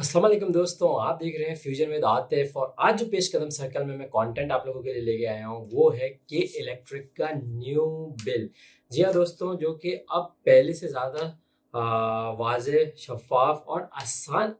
अस्सलाम वालेकुम दोस्तों, आप देख रहे हैं फ्यूजन विद आतिफ। और आज जो पेश कदम सर्कल में मैं कंटेंट आप लोगों के लिए लेके आया हूँ वो है के इलेक्ट्रिक का न्यू बिल। जी हाँ दोस्तों, जो कि अब पहले से ज़्यादा वाज़ेह, शफ़ाफ़ और आसान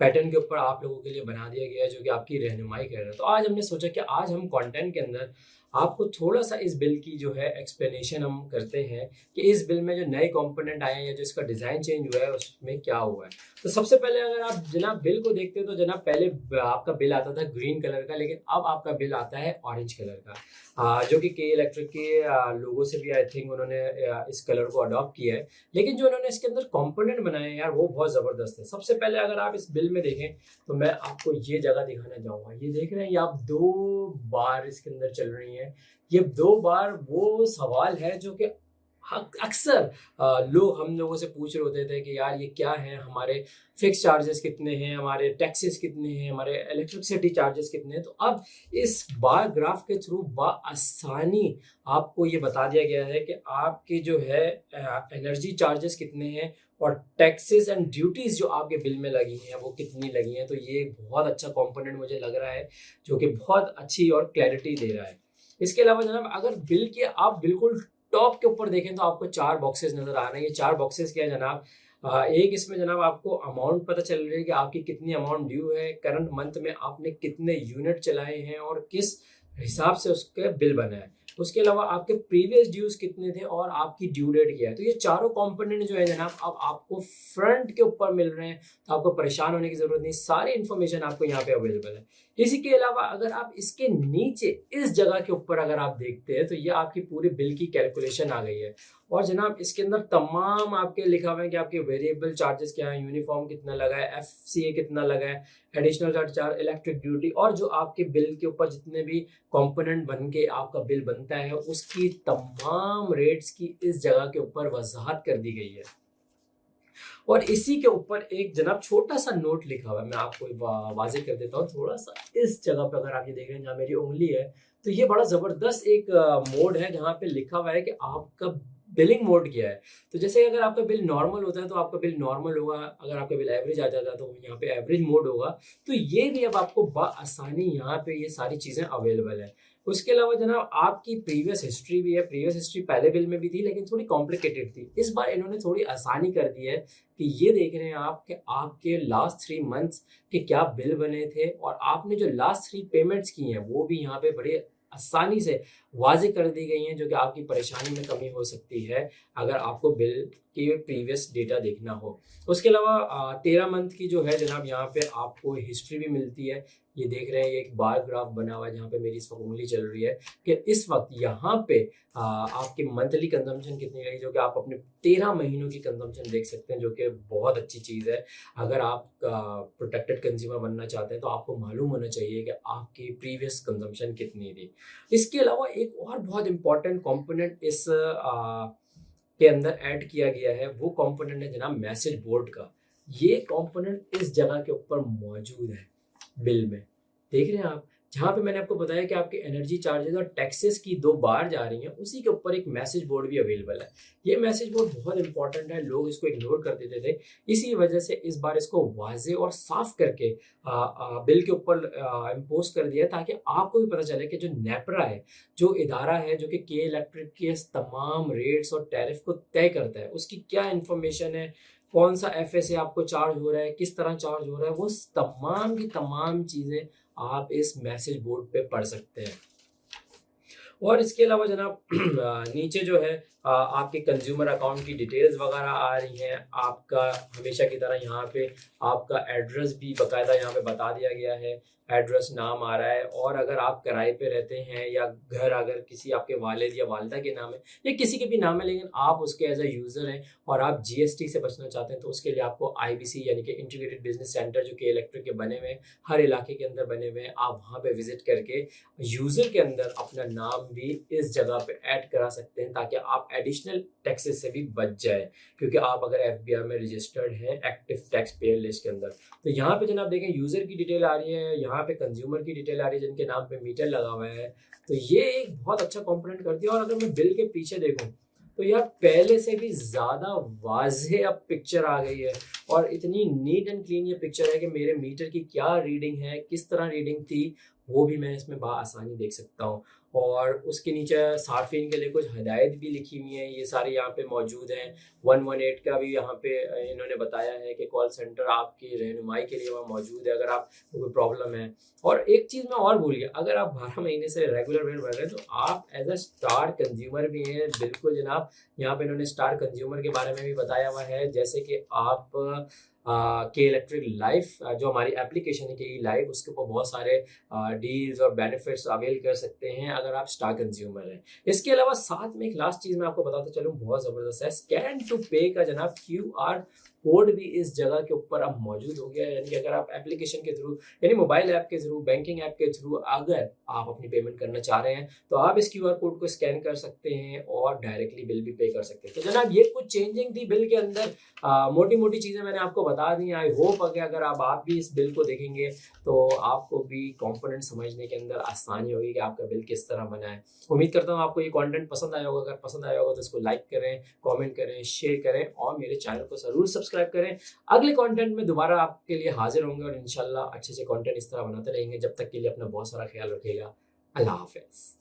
पैटर्न के ऊपर आप लोगों के लिए बना दिया गया है, जो कि आपकी रहनुमाई कर रहा है। तो आज हमने सोचा कि आज हम कंटेंट के अंदर आपको थोड़ा-सा इस बिल की जो है एक्सप्लेनेशन हम करते हैं कि इस बिल में जो नए कंपोनेंट आए हैं या जो इसका डिज़ाइन चेंज हुआ है उसमें क्या हुआ है। तो सबसे पहले अगर आप जनाब बिल को देखते हैं तो जनाब पहले आपका बिल आता था ग्रीन कलर का, लेकिन अब आपका बिल आता है ऑरेंज कलर का। जो कि के इलेक्ट्रिक के लोगो से भी आई थिंक उन्होंने इस कलर को अडॉप्ट किया है। लेकिन जो उन्होंने इसके अंदर कंपोनेंट बनाए हैं यार, वो बहुत ज़बरदस्त है। सबसे पहले अगर आप इस बिल में देखें तो मैं आपको ये जगह दिखाना चाहूँगा। ये देख रहे हैं, ये आप 2 बार इसके अंदर चल रही हैं। ये 2 बार वो सवाल है जो कि अक्सर लोग हम लोगों से पूछ रहे होते थे कि यार ये क्या है, हमारे फिक्स चार्जेस कितने हैं, हमारे टैक्सेस कितने हैं, हमारे इलेक्ट्रिसिटी चार्जेस कितने हैं। तो अब इस बार ग्राफ के थ्रू आसानी आपको ये बता दिया गया है कि आपके जो है एनर्जी चार्जेस कितने हैं और टैक्सेस एंड ड्यूटीज जो आपके बिल में लगी हैं वो कितनी लगी हैं। तो ये एक बहुत अच्छा कंपोनेंट मुझे लग रहा है, जो कि बहुत अच्छी और क्लैरिटी दे रहा है। इसके अलावा जनाब अगर बिल के आप बिल्कुल टॉप के ऊपर देखें तो आपको 4 बॉक्सेस नजर आ रहे हैं। ये 4 बॉक्सेस क्या है जनाब? एक इसमें जनाब आपको अमाउंट पता चल रही है कि आपकी कितनी अमाउंट ड्यू है, करंट मंथ में आपने कितने यूनिट चलाए हैं और किस हिसाब से उसके बिल बना है। उसके अलावा आपके प्रीवियस ड्यूज कितने थे और आपकी ड्यू डेट क्या है। तो ये चारों कंपोनेंट जो है जनाब अब आपको फ्रंट के ऊपर मिल रहे हैं, तो आपको परेशान होने की जरूरत नहीं, सारी इन्फॉर्मेशन आपको यहाँ पे अवेलेबल है। इसी के अलावा अगर आप इसके नीचे इस जगह के ऊपर अगर आप देखते हैं तो ये आपकी पूरी बिल की कैलकुलेशन आ गई है। और जनाब इसके अंदर तमाम आपके लिखा हुआ है कि आपके वेरिएबल चार्जेस क्या है, यूनिफॉर्म कितना लगा है, एफसीए कितना लगा है, एडिशनल चार्ज, इलेक्ट्रिक ड्यूटी, और जो आपके बिल के ऊपर जितने भी कंपोनेंट बन के आपका बिल बनता है उसकी तमाम रेट्स की इस जगह के ऊपर वजाहत कर दी गई है। और इसी के ऊपर एक जनाब छोटा सा नोट लिखा हुआ है, मैं आपको वाजे कर देता हूँ थोड़ा सा। इस जगह पे अगर आप ये देख रहे हैं जहाँ मेरी उंगली है, तो ये बड़ा जबरदस्त एक मोड है जहाँ पे लिखा हुआ है कि आपका बिलिंग मोड क्या है। तो जैसे अगर आपका बिल नॉर्मल होता है तो आपका बिल नॉर्मल होगा, अगर आपका बिल एवरेज आ जाता है तो यहाँ पे एवरेज मोड होगा। तो ये भी अब आपको आसानी यहाँ पे ये सारी चीजें अवेलेबल है। उसके अलावा जनाब आपकी प्रीवियस हिस्ट्री भी है। प्रीवियस हिस्ट्री पहले बिल में भी थी लेकिन थोड़ी कॉम्प्लिकेटेड थी, इस बार इन्होंने थोड़ी आसानी कर दी है कि ये देख रहे हैं आप कि आपके लास्ट 3 मंथ्स के क्या बिल बने थे और आपने जो लास्ट 3 पेमेंट्स की हैं वो भी यहाँ पे बड़े आसानी से वाज़ेह कर दी गई हैं, जो कि आपकी परेशानी में कमी हो सकती है अगर आपको बिल के प्रीवियस डेटा देखना हो। उसके अलावा 13 मंथ की जो है जनाब यहाँ पे आपको हिस्ट्री भी मिलती है। ये देख रहे हैं, ये एक बार ग्राफ बना हुआ है जहाँ पे मेरी इस वक्त उंगली चल रही है कि इस वक्त यहाँ पे आपकी मंथली कंजम्पशन कितनी रही, जो कि आप अपने 13 महीनों की कंजम्पशन देख सकते हैं, जो कि बहुत अच्छी चीज़ है। अगर आप प्रोटेक्टेड कंज्यूमर बनना चाहते हैं तो आपको मालूम होना चाहिए कि आपकी प्रीवियस कंजम्पशन कितनी थी। इसके अलावा एक और बहुत इंपॉर्टेंट कंपोनेंट इस के अंदर ऐड किया गया है, वो कंपोनेंट है जनाब मैसेज बोर्ड का। ये कंपोनेंट इस जगह के ऊपर मौजूद है बिल में, देख रहे हैं आप, जहाँ पे मैंने आपको बताया कि आपके एनर्जी चार्जेस और टैक्सेस की 2 बार जा रही हैं, उसी के ऊपर एक मैसेज बोर्ड भी अवेलेबल है। ये मैसेज बोर्ड बहुत इंपॉर्टेंट है, लोग इसको इग्नोर कर देते थे। इसी वजह से इस बार इसको वाजे और साफ करके बिल के ऊपर इम्पोज कर दिया, ताकि आपको भी पता चले कि जो नेपरा है, जो इदारा है जो कि के इलेक्ट्रिक के तमाम रेट्स और टैरिफ को तय करता है, उसकी क्या इन्फॉर्मेशन है, कौन सा एफएसए आपको चार्ज हो रहा है, किस तरह चार्ज हो रहा है, वो तमाम की तमाम चीज़ें आप इस मैसेज बोर्ड पे पढ़ सकते हैं। और इसके अलावा जनाब नीचे जो है आपके कंज्यूमर अकाउंट की डिटेल्स वगैरह आ रही हैं। आपका हमेशा की तरह यहाँ पे आपका एड्रेस भी बाकायदा यहाँ पे बता दिया गया है, एड्रेस नाम आ रहा है। और अगर आप किराए पे रहते हैं या घर अगर किसी आपके वालिद या वालिदा के नाम है या किसी के भी नाम है, लेकिन आप उसके एज अ यूज़र हैं और आप जीएसटी से बचना चाहते हैं, तो उसके लिए आपको आईबीसी यानी कि इंटीग्रेटेड बिजनेस सेंटर जो कि इलेक्ट्रिक के बने हुए हैं, हर इलाके के अंदर बने हुए हैं, आप वहाँ पे विजिट करके यूज़र के अंदर अपना नाम भी इस जगह पे ऐड करा सकते हैं, ताकि आप एडिशनल टैक्सेस से भी बच जाए, क्योंकि आप अगर एफबीआर में रजिस्टर्ड हैं एक्टिव टैक्स पेयर लिस्ट के अंदर। तो यहाँ पे जनाब देखें, यूज़र की डिटेल आ रही है, यहाँ पे कंज्यूमर की डिटेल आ रही है जिनके नाम पे मीटर लगा हुआ है। तो ये एक बहुत अच्छा कंपोनेंट कर दिया। और अगर मैं बिल के पीछे देखूँ तो यार पहले से भी ज़्यादा वाज़ेह अब पिक्चर आ गई है और इतनी नीट एंड क्लीन ये पिक्चर है कि मेरे मीटर की क्या रीडिंग है, किस तरह रीडिंग थी, वो भी मैं इसमें बआसानी देख सकता हूँ। और उसके नीचे सार्फिन के लिए कुछ हिदायत भी लिखी हुई हैं, ये सारी यहाँ पे मौजूद हैं। 118 का भी यहाँ पे इन्होंने बताया है कि कॉल सेंटर आपकी रहनुमाई के लिए वहाँ मौजूद है अगर आपको कोई प्रॉब्लम है। और एक चीज़ मैं और भूल गया, अगर आप 12 महीने से रेगुलर बिल भर रहे हैं तो आप एज अ स्टार कंज्यूमर भी हैं। बिल्कुल जनाब, यहाँ पे इन्होंने स्टार कंज्यूमर के बारे में भी बताया हुआ है, जैसे कि आप के इलेक्ट्रिक लाइफ जो हमारी एप्लीकेशन है के लाइफ, उसके ऊपर बहुत सारे डील्स और बेनिफिट्स अवेल कर सकते हैं अगर आप स्टार कंज्यूमर हैं। इसके अलावा साथ में एक लास्ट चीज़ मैं आपको बताता चलूँ, बहुत ज़बरदस्त है, स्कैन टू पे का जनाब QR कोड भी इस जगह के ऊपर अब मौजूद हो गया है। यानी कि अगर आप एप्लीकेशन के थ्रू, यानी मोबाइल ऐप के थ्रू, बैंकिंग ऐप के थ्रू अगर आप अपनी पेमेंट करना चाह रहे हैं तो आप इस QR कोड को स्कैन कर सकते हैं और डायरेक्टली बिल भी पे कर सकते हैं। तो जनाब ये कुछ चेंजिंग थी बिल के अंदर, मोटी मोटी चीज़ें मैंने आपको बता दी। आई होप अगर आप भी इस बिल को देखेंगे तो आपको भी कंपोनेंट समझने के अंदर आसानी होगी कि आपका बिल किस तरह बना है। उम्मीद करता हूँ आपको ये कंटेंट पसंद आया होगा। अगर पसंद आया होगा तो इसको लाइक करें, कमेंट करें, शेयर करें और मेरे चैनल को ज़रूर सब्सक्राइब करें। अगले कंटेंट में दोबारा आपके लिए हाजिर होंगे और इंशाल्लाह अच्छे से कंटेंट इस तरह बनाते रहेंगे। जब तक के लिए अपना बहुत सारा ख्याल रखिएगा। अल्लाह हाफिज़।